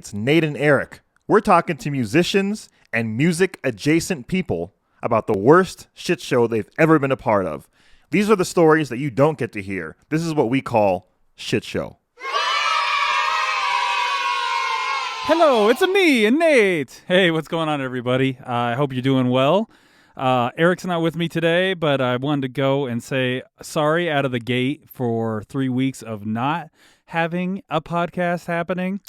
It's Nate and Eric. We're talking to musicians and music-adjacent people about the worst shit show they've ever been a part of. These are the stories that you don't get to hear. This is what we call shit show. Hello, it's me and Nate. Hey, what's going on, everybody? I hope you're doing well. Eric's not with me today, but I wanted to go and say sorry out of the gate for 3 weeks of not having a podcast happening.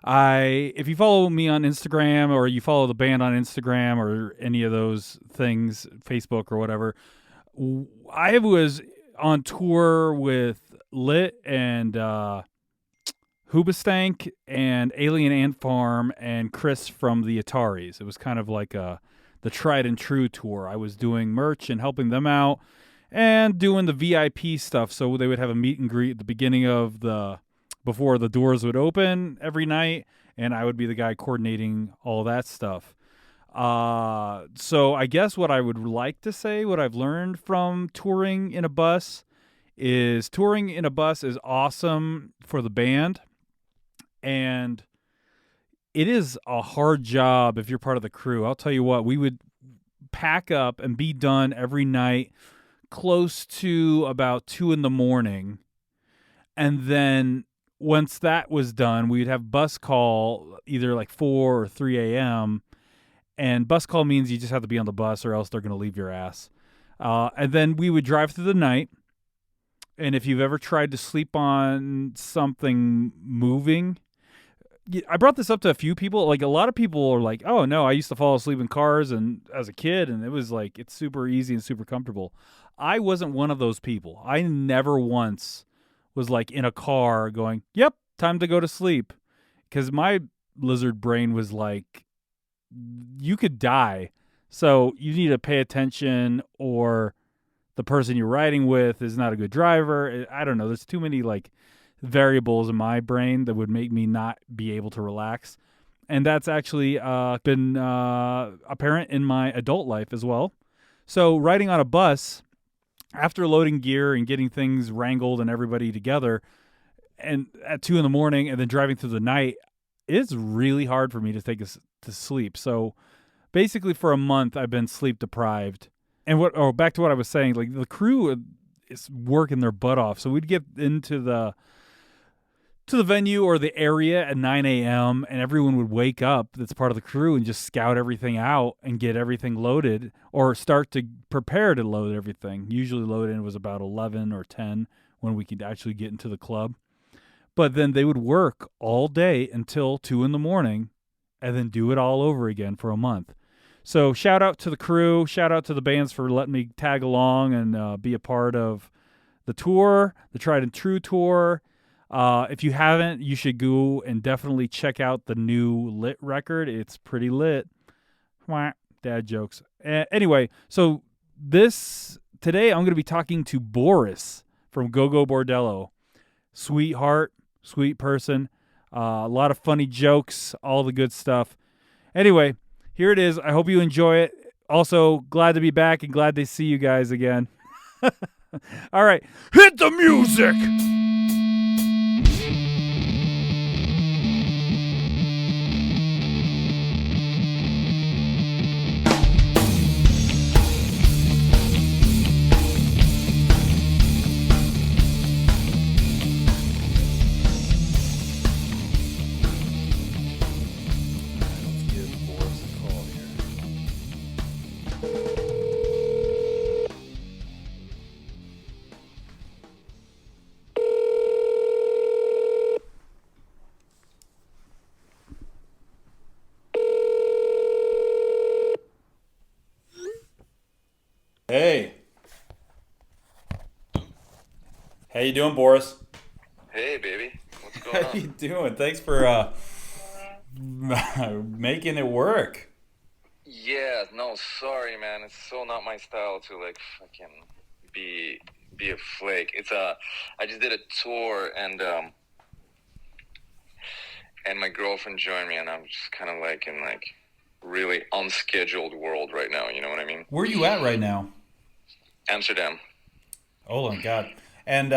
If you follow me on Instagram or you follow the band on Instagram or any of those things, Facebook or whatever, I was on tour with Lit and Hoobastank and Alien Ant Farm and Chris from the Ataris. It was kind of like the tried and true tour. I was doing merch and helping them out and doing the VIP stuff. So they would have a meet and greet at the beginning of before the doors would open every night, and I would be the guy coordinating all that stuff. So I guess what I would like to say, what I've learned from touring in a bus is awesome for the band. And it is a hard job if you're part of the crew. I'll tell you what, we would pack up and be done every night close to about 2 a.m. And then once that was done, we'd have bus call either like 4 or 3 a.m. And bus call means you just have to be on the bus or else they're going to leave your ass. And then we would drive through the night. And if you've ever tried to sleep on something moving, I brought this up to a few people. Like, a lot of people are like, oh, no, I used to fall asleep in cars and as a kid, and it was like, it's super easy and super comfortable. I wasn't one of those people. I never once was like in a car going, yep, time to go to sleep. Because my lizard brain was like, you could die. So you need to pay attention, or the person you're riding with is not a good driver. I don't know. There's too many like variables in my brain that would make me not be able to relax. And that's actually been apparent in my adult life as well. So riding on a bus, after loading gear and getting things wrangled and everybody together, and at 2 a.m. and then driving through the night, it's really hard for me to take us to sleep. So basically for a month, I've been sleep deprived. And back to what I was saying, like the crew is working their butt off. So we'd get into the venue or the area at 9 a.m. and everyone would wake up that's part of the crew and just scout everything out and get everything loaded or start to prepare to load everything. Usually load in was about 11 or 10 when we could actually get into the club. But then they would work all day until 2 a.m. and then do it all over again for a month. So shout out to the crew, shout out to the bands for letting me tag along and be a part of the tour, the Tried and True tour. If you haven't, you should go and definitely check out the new Lit record. It's pretty lit. Dad jokes. Anyway, so today I'm going to be talking to Boris from Gogol Bordello. Sweetheart, sweet person, a lot of funny jokes, all the good stuff. Anyway, here it is. I hope you enjoy it. Also, glad to be back and glad to see you guys again. All right, hit the music! Hey. How you doing, Boris? Hey, baby. What's going How on? you doing? Thanks for making it work. Yeah, no, sorry, man. It's so not my style to like fucking be a flake. I just did a tour and my girlfriend joined me, and I'm just kind of like in like really unscheduled world right now. You know what I mean? Where are you at right now? Amsterdam. Oh my God. And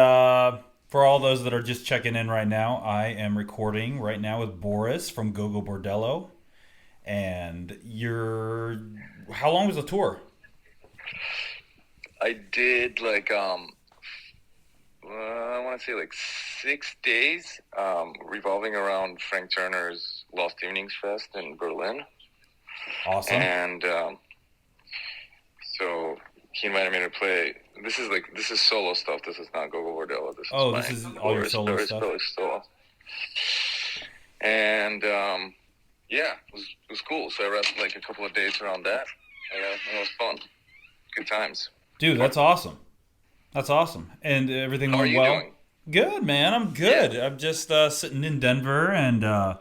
For all those that are just checking in right now, I am recording right now with Boris from Gogol Bordello. And how long was the tour? I did I want to say like 6 days, revolving around Frank Turner's Lost Evenings Fest in Berlin. Awesome. And so he invited me to play. This is solo stuff. This is not Gogol Bordello. This is all your solo stuff. Solo. And yeah, it was cool. So I rested like a couple of days around that. And it was fun. Good times. Dude, that's awesome. That's awesome. And everything How are went you well? doing? Good, man. I'm good. Yeah. I'm just sitting in Denver, and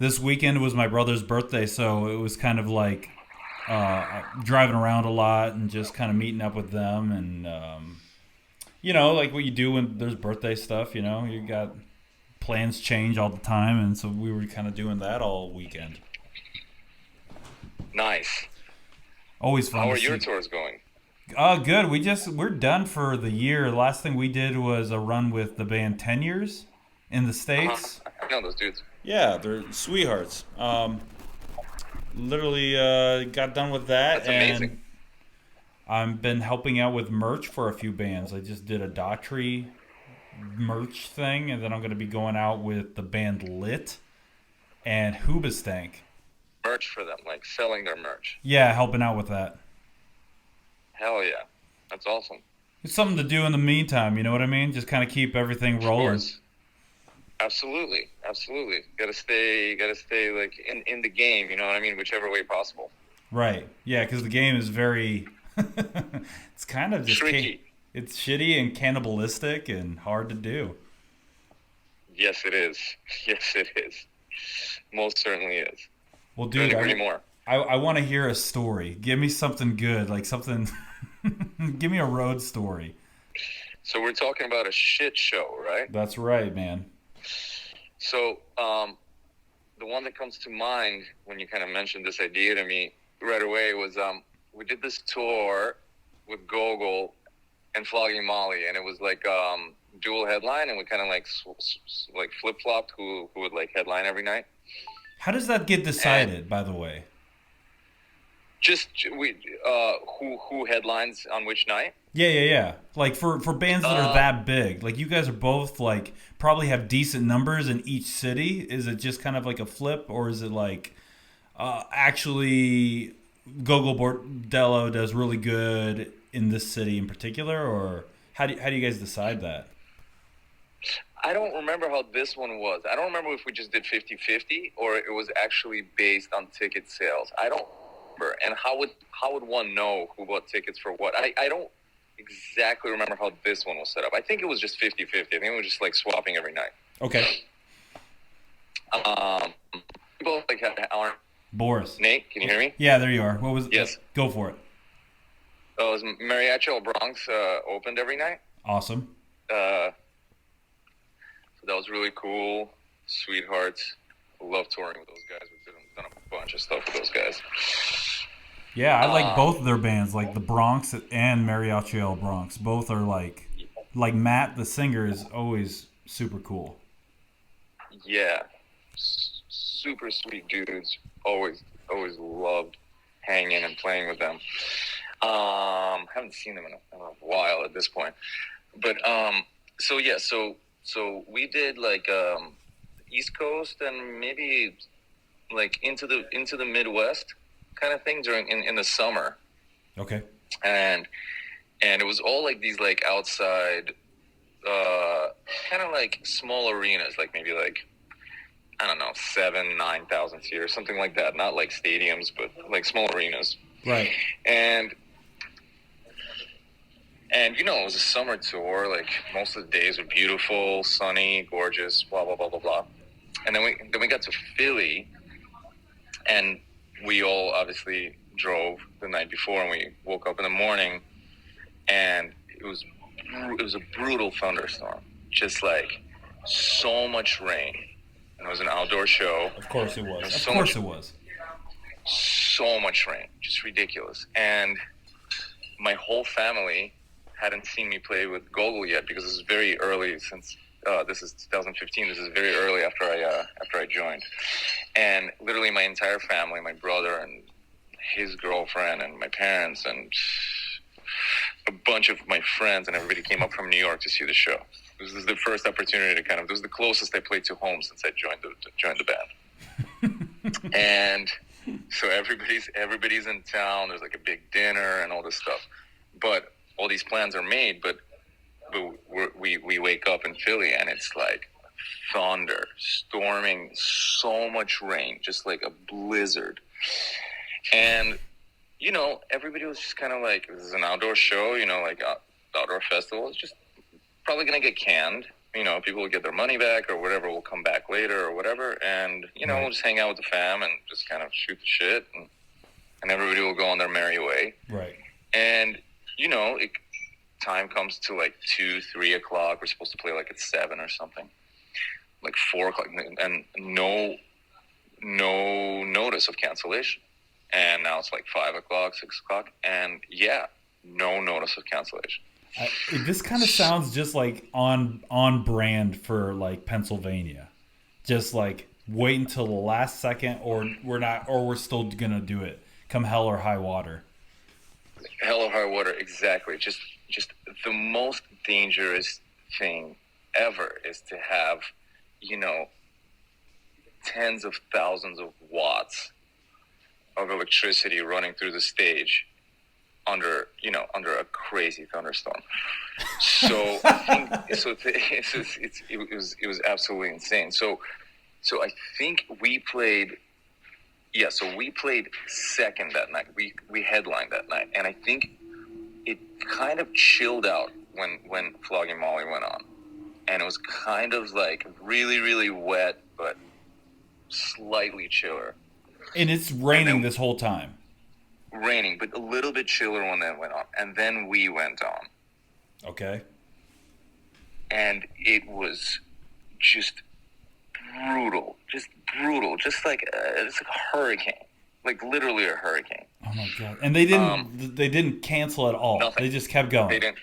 this weekend was my brother's birthday, so it was kind of like driving around a lot and just kind of meeting up with them, and like what you do when there's birthday stuff. You got plans change all the time, and so we were kind of doing that all weekend. Nice. Always fun. How to are see. your tours going? Good. We're done for the year. The last thing we did was a run with the band 10 Years in the States. I know those dudes. Yeah, they're sweethearts. Literally got done with that. That's amazing. And I've been helping out with merch for a few bands. I just did a Daughtry merch thing, and then I'm going to be going out with the band Lit and Hoobastank. Merch for them, like selling their merch. Yeah, helping out with that. Hell yeah. That's awesome. It's something to do in the meantime, you know what I mean? Just kind of keep everything rolling. Of course. Absolutely. Gotta stay like in the game, you know what I mean? Whichever way possible. Right. Yeah, because the game is very... it's kind of just... tricky. It's shitty and cannibalistic and hard to do. Yes, it is. Yes, it is. Most certainly is. Well, dude, Couldn't agree more. I want to hear a story. Give me something good, like something... Give me a road story. So we're talking about a shit show, right? That's right, man. So the one that comes to mind when you kind of mentioned this idea to me right away was we did this tour with Gogol and Flogging Molly, and it was like dual headline, and we kind of like flip-flopped who would like headline every night. How does that get decided, by the way? Just who headlines on which night? Yeah. Like for bands that are that big, like you guys are both like probably have decent numbers in each city. Is it just kind of like a flip, or is it like actually Gogol Bordello does really good in this city in particular, or how do you guys decide that? I don't remember how this one was. I don't remember if we just did 50-50 or it was actually based on ticket sales. I don't remember. And how would one know who bought tickets for what? I don't exactly remember how this one was set up. I think it was just 50-50. I think it was just like swapping every night. Okay. Both like had our Boris. Nate, can you hear me? Yeah, there you are. What was? Yes. Go for it. It was Mariachi El Bronx opened every night. Awesome. So that was really cool. Sweethearts. Love touring with those guys. We've done a bunch of stuff with those guys. Yeah, I like both of their bands, like the Bronx and Mariachi El Bronx. Both are like Matt, the singer, is always super cool. Yeah, super sweet dudes. Always loved hanging and playing with them. Haven't seen them in a while at this point, but so we did like East Coast and maybe like into the Midwest kind of thing during in the summer. Okay. And it was all like these like outside kind of like small arenas, like maybe like I don't know, 7,000-9,000 seats, something like that. Not like stadiums, but like small arenas. Right. And you know, it was a summer tour. Like most of the days were beautiful, sunny, gorgeous, blah blah blah blah blah. And then we got to Philly, and we all obviously drove the night before, and we woke up in the morning, and it was a brutal thunderstorm, just like so much rain. And it was an outdoor show. Of course it was. It was. So much rain, just ridiculous. And my whole family hadn't seen me play with Gogol yet, because this is very early, since this is 2015. This is very early after I joined, and literally my entire family, my brother and his girlfriend and my parents and a bunch of my friends and everybody came up from New York to see the show. This is the first opportunity to this was the closest I played to home since I joined the band. And so everybody's in town. There's like a big dinner and all this stuff, but all these plans are made. But we wake up in Philly and it's like thunder, storming, so much rain, just like a blizzard. And everybody was just kind of like, this is an outdoor show, like outdoor festival. It's just probably gonna get canned. People will get their money back or whatever. We'll come back later or whatever, and Right. we'll just hang out with the fam and just kind of shoot the shit, and everybody will go on their merry way. Right. And time comes to like 2-3 o'clock. We're supposed to play like at 7 or something, like 4 o'clock, and no notice of cancellation. And now it's like 5 o'clock, 6 o'clock, and no notice of cancellation. This kind of sounds just like on brand for like Pennsylvania. Just like wait until the last second, or we're still gonna do it, come hell or high water. Hell or high water, exactly. Just the most dangerous thing ever is to have, tens of thousands of watts of electricity running through the stage under a crazy thunderstorm. So I think it was absolutely insane. So I think we played second that night. We headlined that night, and I think it kind of chilled out when Flogging Molly went on, and it was kind of like really, really wet, but slightly chiller. And it's raining this whole time. Raining, but a little bit chiller when that went on. And then we went on. Okay. And it was just brutal. Just like it's like a hurricane. Like literally a hurricane. Oh my god! And they didn't cancel at all. Nothing. They just kept going. They didn't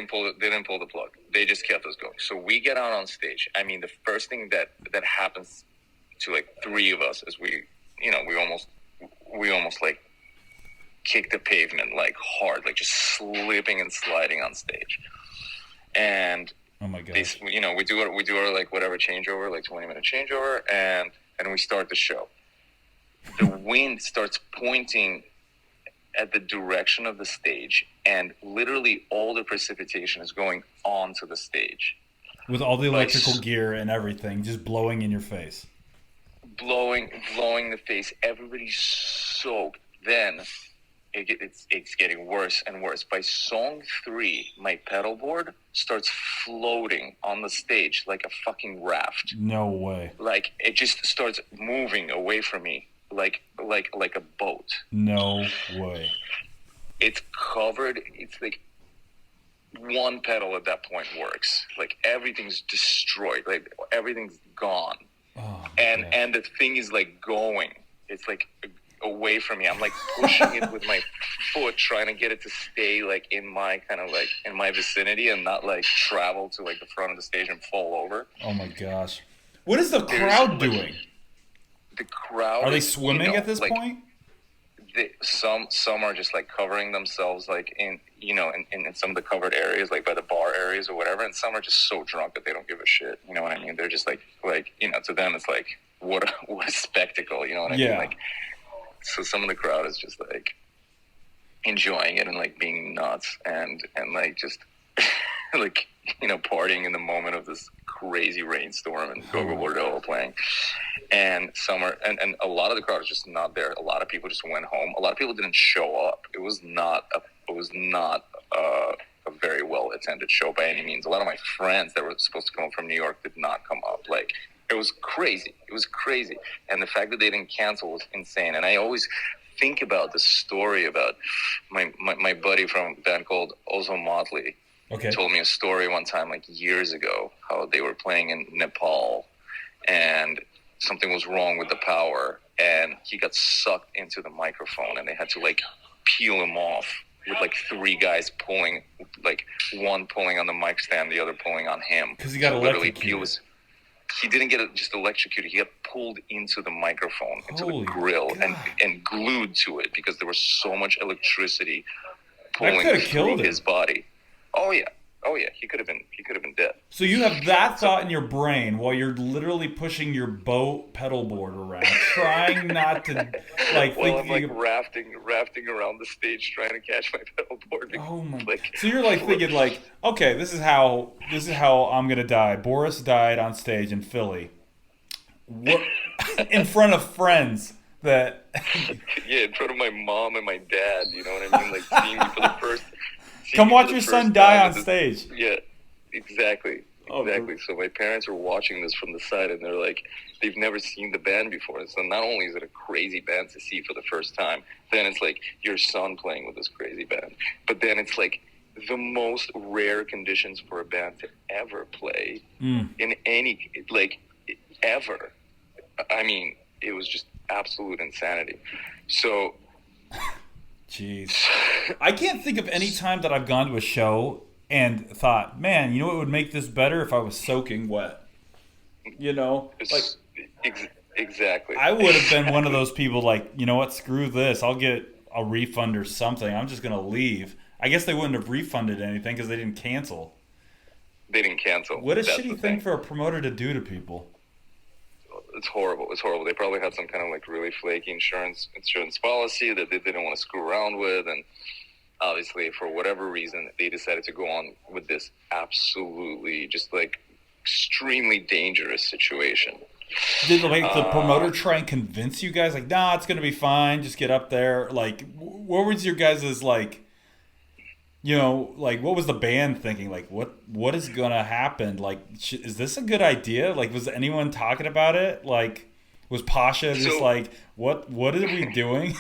pull the plug. They just kept us going. So we get out on stage. I mean, the first thing that happens to like 3 of us is we almost like kick the pavement like hard, like just slipping and sliding on stage. And oh my god! we do our like whatever changeover, like 20-minute changeover, and we start the show. The wind starts pointing at the direction of the stage, and literally all the precipitation is going onto the stage. With all the electrical gear and everything, just blowing in your face. Blowing the face. Everybody's soaked. Then it's getting worse and worse. By song 3, my pedal board starts floating on the stage like a fucking raft. No way. Like it just starts moving away from me like a boat. No way. It's covered. It's like one pedal at that point works. Like everything's destroyed. Like everything's gone. Oh, and the thing is like going. It's like away from me. I'm like pushing it with my foot, trying to get it to stay like in my kind of like in my vicinity and not like travel to like the front of the stage and fall over. Oh my gosh. What is the crowd doing? The crowd. Are they swimming at this like, point? Some are just like covering themselves like in some of the covered areas, like by the bar areas or whatever, and some are just so drunk that they don't give a shit. You know what I mean? They're just like to them it's like what a spectacle. You know what I mean? Like, so some of the crowd is just like enjoying it and like being nuts and like just like partying in the moment of this crazy rainstorm and Gogol Bordello playing. And some are, and a lot of the crowd is just not there. A lot of people just went home. A lot of people didn't show up. It was not a very well attended show by any means. A lot of my friends that were supposed to come from New York did not come up. Like it was crazy. It was crazy. And the fact that they didn't cancel was insane. And I always think about the story about my buddy from a band called Ozo Motley. Okay. Told me a story one time, like years ago, how they were playing in Nepal and something was wrong with the power and he got sucked into the microphone and they had to like peel him off with like 3 guys pulling, like one pulling on the mic stand, the other pulling on him. Because he got electrocuted. He didn't get just electrocuted. He got pulled into the microphone, into Holy the grill, God. and glued to it because there was so much electricity That pulling could have through killed him. his body. Oh yeah. He could have been dead. So you have that thought in your brain while you're literally pushing your boat pedal board around, trying not to like. Well, I'm thinking, like rafting around the stage trying to catch my pedal board. oh my! Like, So you're like thinking like, okay, this is how I'm gonna die. Boris died on stage in Philly, what, in front of friends that. Yeah, in front of my mom and my dad. You know what I mean? Like seeing me for the first. Come watch your son die on stage. Yeah, exactly. Oh, exactly. So my parents are watching this from the side, and they're like, they've never seen the band before. So not only is it a crazy band to see for the first time, then it's like your son playing with this crazy band. But then it's like the most rare conditions for a band to ever play in any, like, ever. I mean, it was just absolute insanity. So... Jeez. I can't think of any time that I've gone to a show and thought, man, you know what would make this better if I was soaking wet? You know? Like, exactly. I would have been one of those people like, you know what, screw this. I'll get a refund or something. I'm just going to leave. I guess they wouldn't have refunded anything because they didn't cancel. They didn't cancel. What a shitty thing for a promoter to do to people. It's horrible. It's horrible. They probably had some kind of like really flaky insurance policy that they didn't want to screw around with, and obviously for whatever reason they decided to go on with this absolutely just like extremely dangerous situation. Did like the promoter try and convince you guys like, nah, it's gonna be fine, just get up there? Like, what was your guys' like? You know, like, what was the band thinking? Like, what is gonna happen? Like, is this a good idea? Like, was anyone talking about it? Like, was Pasha just like, what are we doing?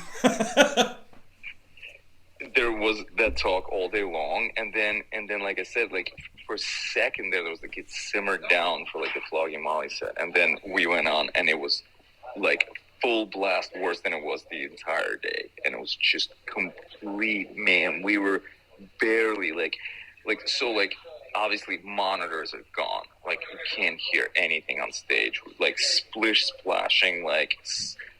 There was that talk all day long, and then, like I said, like for a second there was like it simmered down for like the Flogging Molly set, and then we went on, and it was like full blast, worse than it was the entire day, and it was just complete, man. We were barely like so like obviously monitors are gone, like you can't hear anything on stage, like splish splashing, like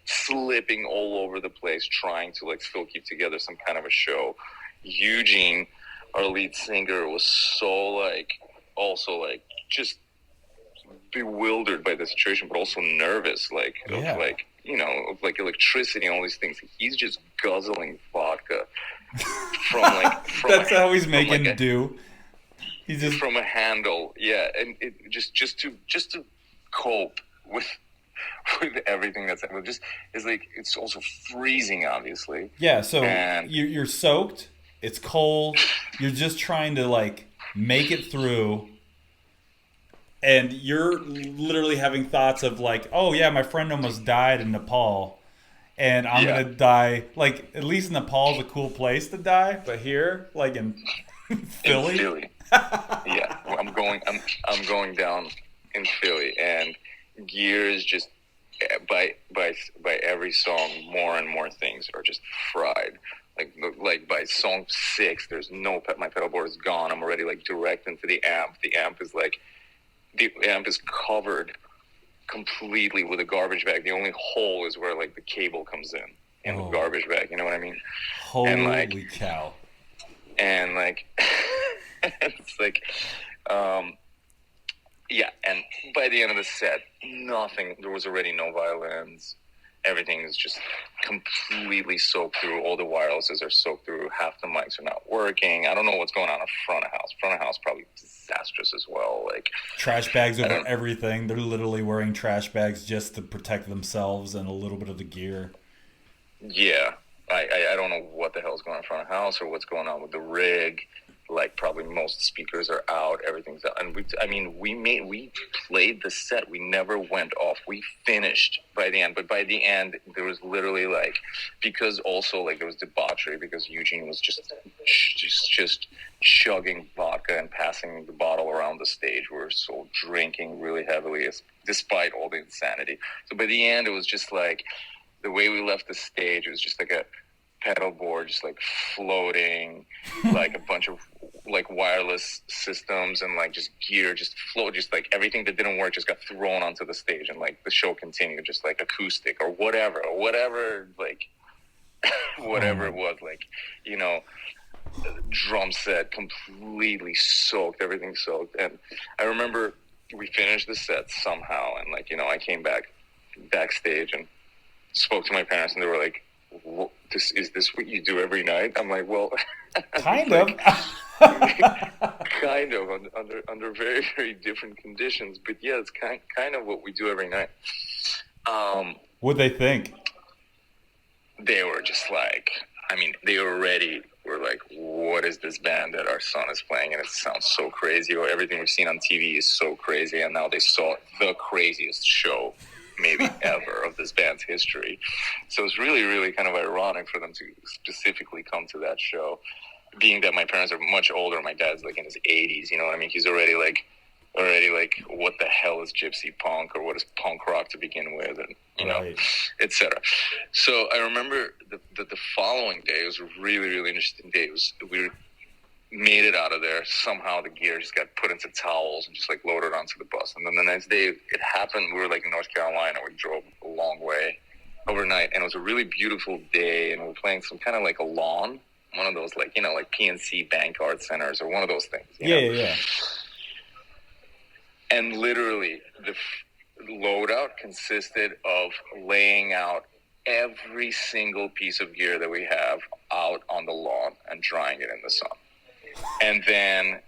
slipping all over the place, trying to like still keep together some kind of a show. Eugene, our lead singer, was so like also like just bewildered by the situation, but also nervous, like of like, you know, of like electricity and all these things. He's just guzzling vodka from that's how he's making like do. He's just from a handle, yeah, and it just to cope with everything that's just is like it's also freezing, obviously. Yeah, so you're soaked. It's cold. You're just trying to like make it through. And you're literally having thoughts of like, oh yeah, my friend almost died in Nepal, and I'm gonna die. Like, at least Nepal's a cool place to die, but here, like in Philly, yeah, I'm going down in Philly, and gear is just by every song, more and more things are just fried. Like by song 6, there's no my pedal board is gone. I'm already like direct into the amp. The amp is covered completely with a garbage bag. The only hole is where like the cable comes in the garbage bag. You know what I mean? Holy cow! And like, it's like, yeah. And by the end of the set, nothing. There was already no violins. Everything is just completely soaked through. All the wirelesses are soaked through. Half the mics are not working. I don't know what's going on in front of house. Front of house probably disastrous as well. Like trash bags over everything. They're literally wearing trash bags just to protect themselves and a little bit of the gear. Yeah, I don't know what the hell's going on in front of house or what's going on with the rig. Like probably most speakers are out, everything's out, and we played the set. We never went off. We finished by the end, but by the end there was literally like, because also like there was debauchery because Eugene was just chugging vodka and passing the bottle around the stage. We were so drinking really heavily, despite all the insanity. So by the end, it was just like the way we left the stage. It was just like pedal board just like floating, like a bunch of like wireless systems and like just gear just float, just like everything that didn't work just got thrown onto the stage, and like the show continued just like acoustic or whatever like whatever it was, like, you know, drum set completely soaked, everything soaked. And I remember we finished the set somehow, and like, you know, I came backstage and spoke to my parents, and they were like, is this what you do every night? I'm like, well, kind of. Kind of under very, very different conditions, but yeah, it's kind of what we do every night. What'd they think? They were just like, I mean, they already were like, what is this band that our son is playing? And it sounds so crazy, or everything we've seen on TV is so crazy. And now they saw the craziest show maybe ever of this band's history. So it's really, really kind of ironic for them to specifically come to that show, being that my parents are much older. My dad's like in his 80s, you know what I mean? He's already like, what the hell is gypsy punk, or what is punk rock to begin with, and you know, etc. So I remember the following day, it was a really, really interesting day. We made it out of there. Somehow the gear just got put into towels and just like loaded onto the bus. And then the next day it happened, we were like in North Carolina. We drove a long way overnight, and it was a really beautiful day, and we were playing some kind of like a lawn, one of those like, you know, like PNC Bank Art Centers or one of those things. Yeah. And literally the loadout consisted of laying out every single piece of gear that we have out on the lawn and drying it in the sun. And then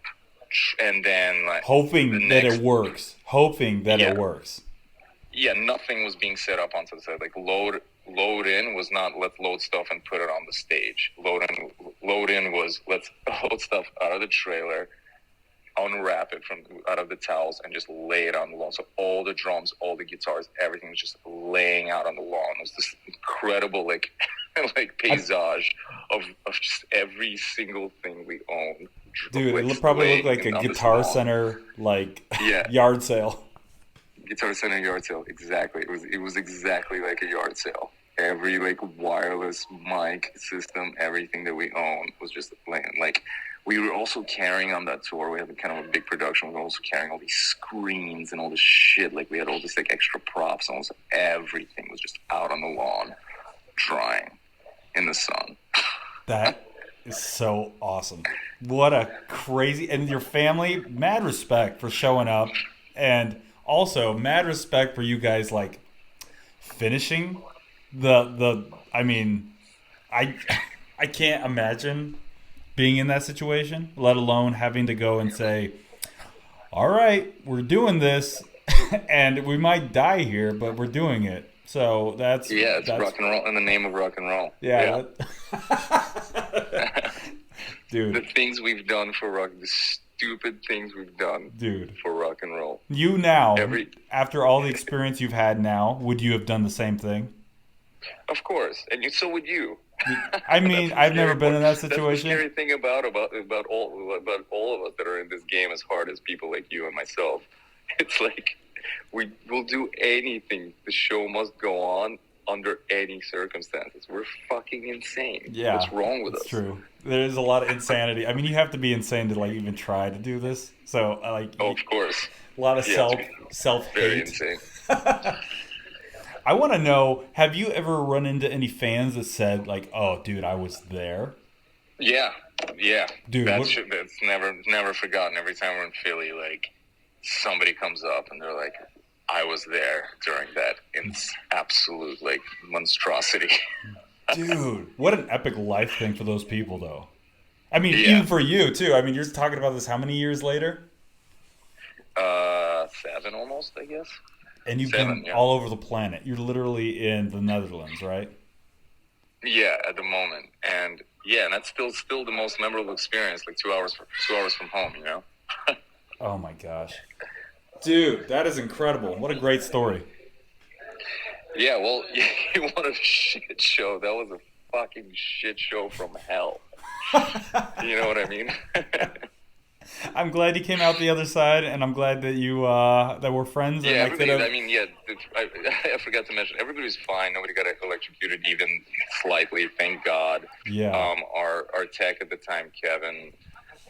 like, hoping that it works. It works. Yeah, nothing was being set up onto the side. Like load in was not let's load stuff and put it on the stage. Load in was let's load stuff out of the trailer, unwrap it from out of the towels, and just lay it on the lawn. So all the drums, all the guitars, everything was just laying out on the lawn. It was this incredible like paysage of just every single thing we own. Dude, it probably looked like a Guitar Center yard sale. Guitar Center yard sale, exactly. It was exactly like a yard sale. Every like wireless mic system, everything that we own was just laying. Like, we were also carrying on that tour. We had kind of a big production. We were also carrying all these screens and all this shit. Like, we had all this like extra props. Almost everything was just out on the lawn, drying in the sun. That is so awesome. What a crazy... And your family, mad respect for showing up. And also, mad respect for you guys, like, finishing the I mean, I can't imagine being in that situation, let alone having to go and say, all right, we're doing this, and we might die here, but we're doing it. So that's rock and roll in the name of rock and roll. Yeah. Dude. The things we've done for rock, the stupid things we've done for rock and roll. You now, after all the experience you've had now, would you have done the same thing? Of course, and so would you. I mean, I've never been in that situation. That's the scary thing about all of us that are in this game, as hard as people like you and myself. It's like we will do anything. The show must go on under any circumstances. We're fucking insane. Yeah, what's wrong with us? It's true. There's a lot of insanity. I mean, you have to be insane to like even try to do this. So like, of course, a lot of self-hate. Very insane. I want to know, have you ever run into any fans that said, like, oh, dude, I was there? Yeah. Dude, that's never forgotten. Every time we're in Philly, like, somebody comes up and they're like, I was there during that absolute, like, monstrosity. Dude, what an epic life thing for those people, though. I mean, even for you, too. I mean, you're talking about this how many years later? 7 almost, I guess. And you've been all over the planet. You're literally in the Netherlands, right? Yeah, at the moment. And that's still the most memorable experience, like 2 hours from home, you know? Oh my gosh. Dude, that is incredible. What a great story. Yeah, well, you wanted a shit show. That was a fucking shit show from hell. You know what I mean? I'm glad you came out the other side, and I'm glad that you that we're friends. Yeah, and everybody. could've- I mean, yeah. I forgot to mention, everybody was fine. Nobody got electrocuted even slightly. Thank God. Yeah. Our tech at the time, Kevin,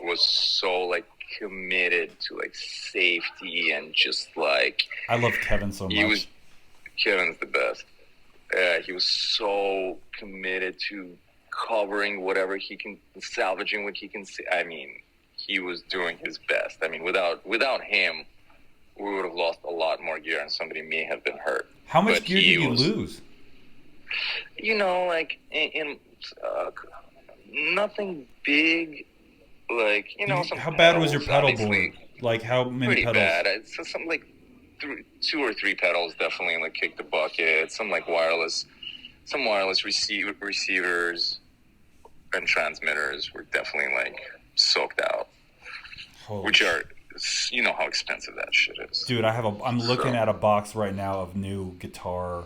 was so like committed to like safety and just like I love Kevin so much. Kevin's the best. He was so committed to covering whatever he can, salvaging what he can see. I mean, he was doing his best. I mean, without him, we would have lost a lot more gear and somebody may have been hurt. How much But gear did you lose? You know, like in nothing big. Like, you know, some How bad was your pedals, pedal obviously. board? Like how many Pretty pedals? bad. It's something like 2 or 3 pedals definitely like kicked the bucket. Some like wireless receivers and transmitters were definitely like soaked out. Holy Which are, you know how expensive that shit is. Dude, I'm looking at a box right now of new guitar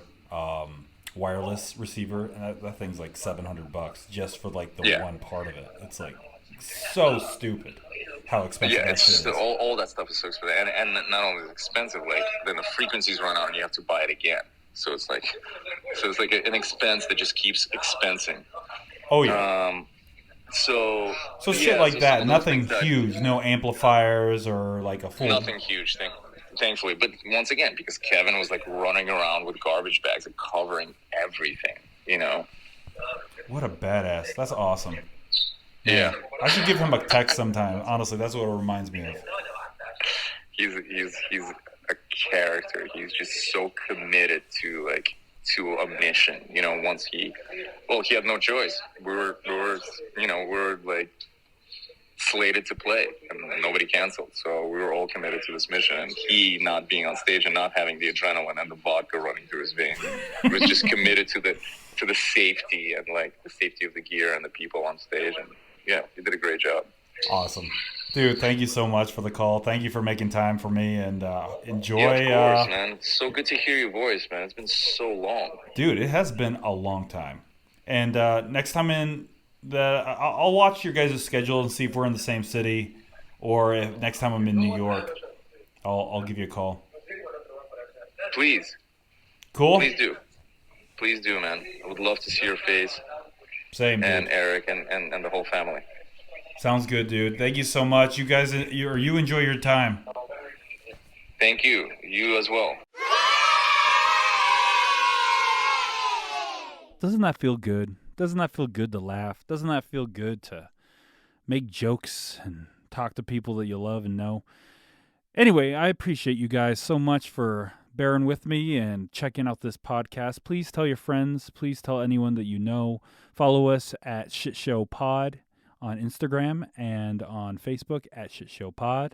wireless receiver, and that thing's like $700 just for like the one part of it. It's like so stupid how expensive that shit is. All that stuff is so expensive, and not only is it expensive, like then the frequencies run out and you have to buy it again. So it's like an expense that just keeps expensing. Oh yeah. So shit like that. Nothing huge. No amplifiers or like a full. Nothing huge, thankfully. But once again, because Kevin was like running around with garbage bags and covering everything, you know. What a badass! That's awesome. Yeah. I should give him a text sometime. Honestly, that's what it reminds me of. He's a character. He's just so committed to a mission. You know, he had no choice. We were like slated to play and nobody canceled. So we were all committed to this mission, and he not being on stage and not having the adrenaline and the vodka running through his veins, he was just committed to the safety and like the safety of the gear and the people on stage. And yeah, he did a great job. Awesome. Dude, thank you so much for the call. Thank you for making time for me, and enjoy. Yeah, of course, man. It's so good to hear your voice, man. It's been so long. Dude, it has been a long time. And next time I'll watch your guys' schedule and see if we're in the same city, or if next time I'm in New York, I'll give you a call. Please. Cool? Please do, man. I would love to see your face. Same, dude. And Eric and the whole family. Sounds good, dude. Thank you so much. You guys, you enjoy your time. Thank you. You as well. Doesn't that feel good? Doesn't that feel good to laugh? Doesn't that feel good to make jokes and talk to people that you love and know? Anyway, I appreciate you guys so much for bearing with me and checking out this podcast. Please tell your friends. Please tell anyone that you know. Follow us at ShitShowPod on Instagram and on Facebook at ShitShowPod.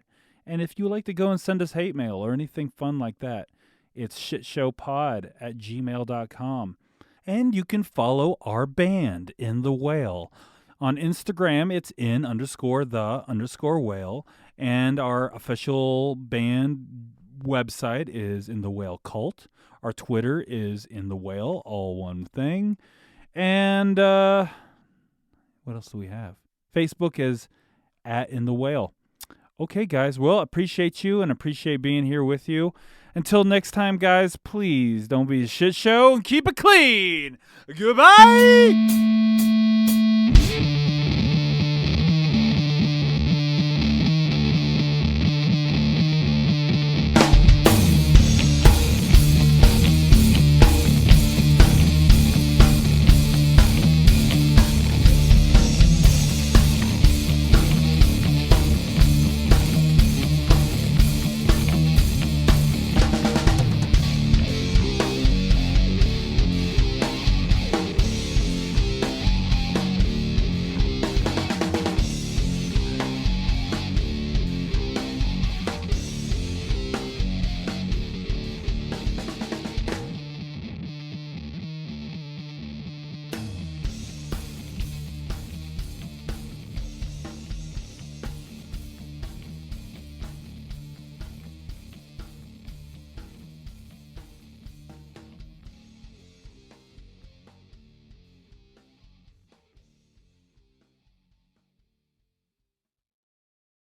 And if you would like to go and send us hate mail or anything fun like that, it's shitshowpod@gmail.com. And you can follow our band, INTHEWHALE. On Instagram, it's _the_whale. And our official band website is INTHEWHALE Cult. Our Twitter is INTHEWHALE, all one thing. And what else do we have? Facebook is @InTheWhale. Okay, guys. Well, appreciate you and appreciate being here with you. Until next time, guys, please don't be a shit show and keep it clean. Goodbye.